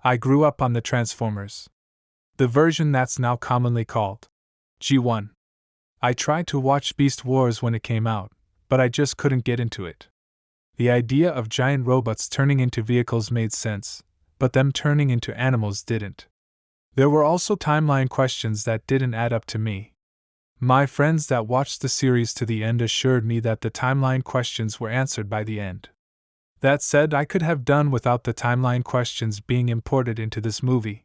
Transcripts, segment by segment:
I grew up on the Transformers. The version that's now commonly called G1. I tried to watch Beast Wars when it came out, but I just couldn't get into it. The idea of giant robots turning into vehicles made sense, but them turning into animals didn't. There were also timeline questions that didn't add up to me. My friends that watched the series to the end assured me that the timeline questions were answered by the end. That said, I could have done without the timeline questions being imported into this movie.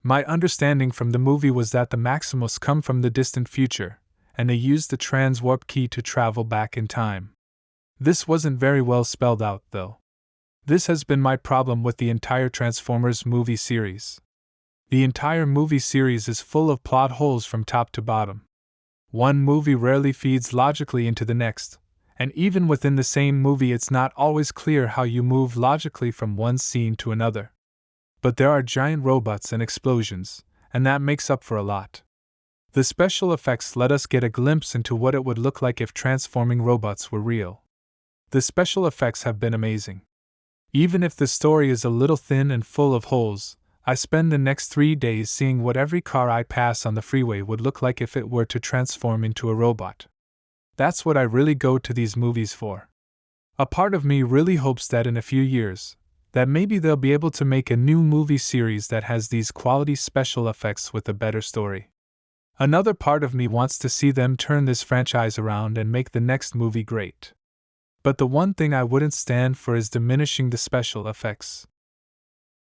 My understanding from the movie was that the Maximals come from the distant future, and they use the transwarp key to travel back in time. This wasn't very well spelled out, though. This has been my problem with the entire Transformers movie series. The entire movie series is full of plot holes from top to bottom. One movie rarely feeds logically into the next, and even within the same movie it's not always clear how you move logically from one scene to another. But there are giant robots and explosions, and that makes up for a lot. The special effects let us get a glimpse into what it would look like if transforming robots were real. The special effects have been amazing. Even if the story is a little thin and full of holes, I spend the next 3 days seeing what every car I pass on the freeway would look like if it were to transform into a robot. That's what I really go to these movies for. A part of me really hopes that in a few years, that maybe they'll be able to make a new movie series that has these quality special effects with a better story. Another part of me wants to see them turn this franchise around and make the next movie great. But the one thing I wouldn't stand for is diminishing the special effects.